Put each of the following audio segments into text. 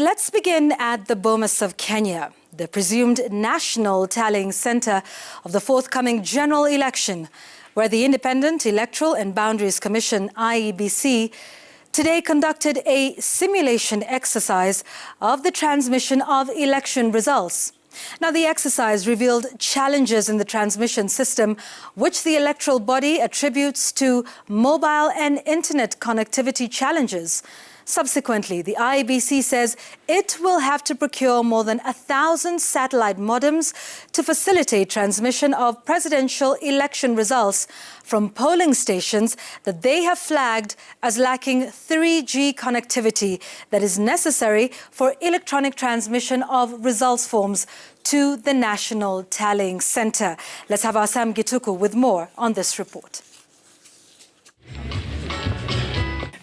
Let's begin at the Bomas of Kenya, the presumed national tallying center of the forthcoming general election, where the Independent Electoral and Boundaries Commission, IEBC, today conducted a simulation exercise of the transmission of election results. Now, the exercise revealed challenges in the transmission system, which the electoral body attributes to mobile and internet connectivity challenges. Subsequently, the IEBC says it will have to procure more than 1,000 satellite modems to facilitate transmission of presidential election results from polling stations that they have flagged as lacking 3G connectivity that is necessary for electronic transmission of results forms to the National Tallying Center. Let's have our Sam Gituku with more on this report.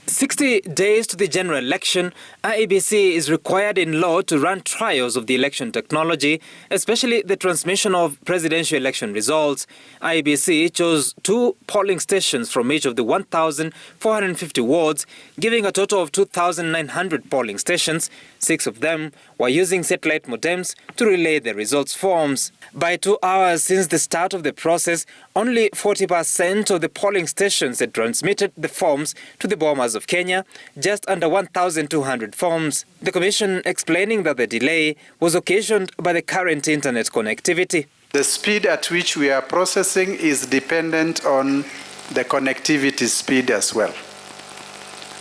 60 days to the general election, IEBC is required in law to run trials of the election technology, especially the transmission of presidential election results. IEBC chose 2 polling stations from each of the 1,450 wards, giving a total of 2,900 polling stations. 6 of them were using satellite modems to relay the results forms. By 2 hours since the start of the process, only 40% of the polling stations had transmitted the forms to the Bomas of Kenya, just under 1,200 forms. The Commission explaining that the delay was occasioned by the current internet connectivity. The speed at which we are processing is dependent on the connectivity speed as well.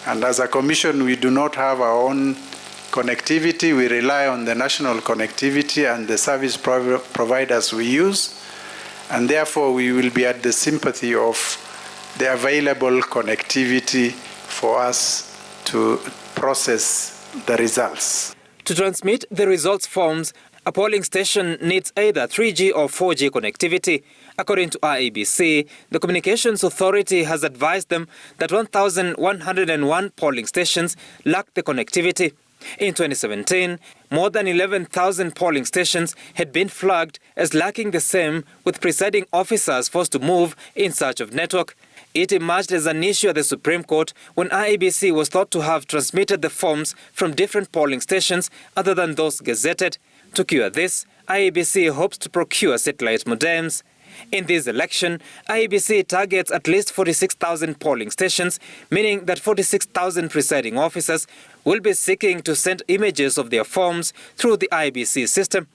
And as a Commission, we do not have our own connectivity. We rely on the national connectivity and the service providers we use. And therefore, we will be at the sympathy of the available connectivity for us to process the results. To transmit the results forms, a polling station needs either 3G or 4G connectivity. According to IEBC, the Communications Authority has advised them that 1,101 polling stations lack the connectivity. In 2017, more than 11,000 polling stations had been flagged as lacking the same, with presiding officers forced to move in search of network. It emerged as an issue at the Supreme Court when IEBC was thought to have transmitted the forms from different polling stations other than those gazetted. To cure this, IEBC hopes to procure satellite modems. In this election, IEBC targets at least 46,000 polling stations, meaning that 46,000 presiding officers will be seeking to send images of their forms through the IEBC system.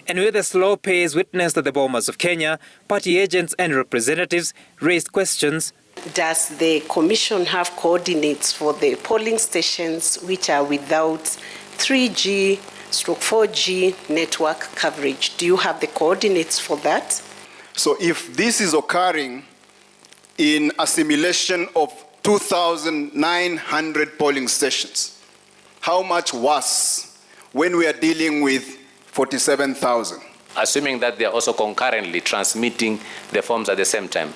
And with the slow pace witnessed at the Bomas of Kenya, party agents and representatives raised questions. Does the Commission have coordinates for the polling stations which are without 3G/4G network coverage? Do you have the coordinates for that? So if this is occurring in a simulation of 2,900 polling stations, how much worse when we are dealing with 47,000? Assuming that they are also concurrently transmitting the forms at the same time,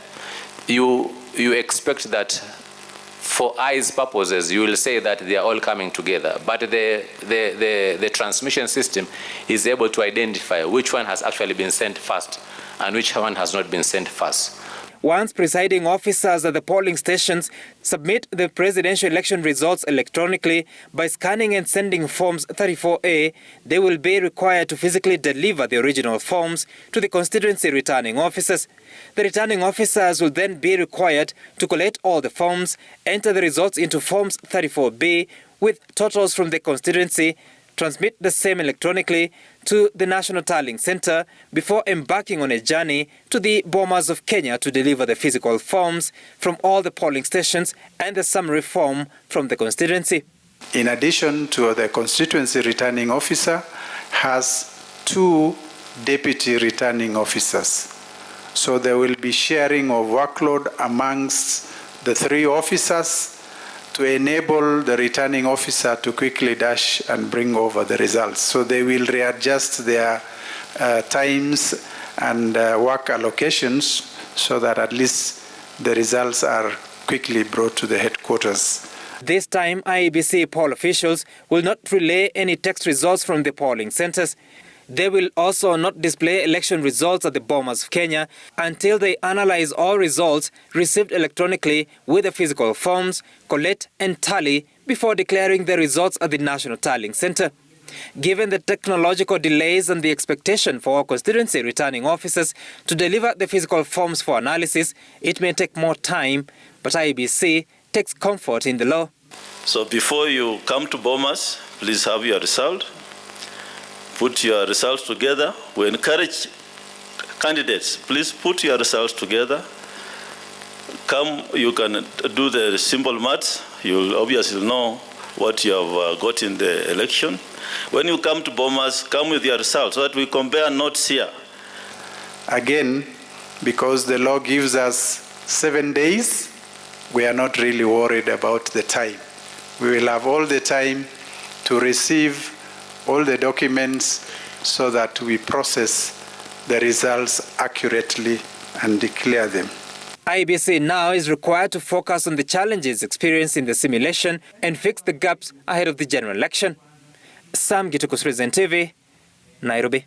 you expect that for eyes purposes, you will say that they are all coming together, but the transmission system is able to identify which one has actually been sent first and which one has not been sent first. Once presiding officers at the polling stations submit the presidential election results electronically by scanning and sending forms 34A, they will be required to physically deliver the original forms to the constituency returning officers. The returning officers will then be required to collect all the forms, enter the results into forms 34B with totals from the constituency, transmit the same electronically to the National Tallying Center before embarking on a journey to the Bomas of Kenya to deliver the physical forms from all the polling stations and the summary form from the constituency. In addition to the constituency returning officer, has 2 deputy returning officers. So there will be sharing of workload amongst the 3 officers to enable the returning officer to quickly dash and bring over the results. So they will readjust their times and work allocations so that at least the results are quickly brought to the headquarters. This time, IEBC poll officials will not relay any text results from the polling centers. They will also not display election results at the Bomas of Kenya until they analyze all results received electronically with the physical forms, collect and tally before declaring the results at the National Tallying Center. Given the technological delays and the expectation for our constituency returning officers to deliver the physical forms for analysis, it may take more time, but IEBC takes comfort in the law. So before you come to Bomas, please have your result. Put your results together. We encourage candidates, please put your results together. Come, you can do the simple maths. You'll obviously know what you have got in the election. When you come to Bomas, come with your results so that we compare notes here. Again, because the law gives us 7 days, we are not really worried about the time. We will have all the time to receive all the documents so that we process the results accurately and declare them. IEBC now is required to focus on the challenges experienced in the simulation and fix the gaps ahead of the general election. Sam Gituku, Citizen TV, Nairobi.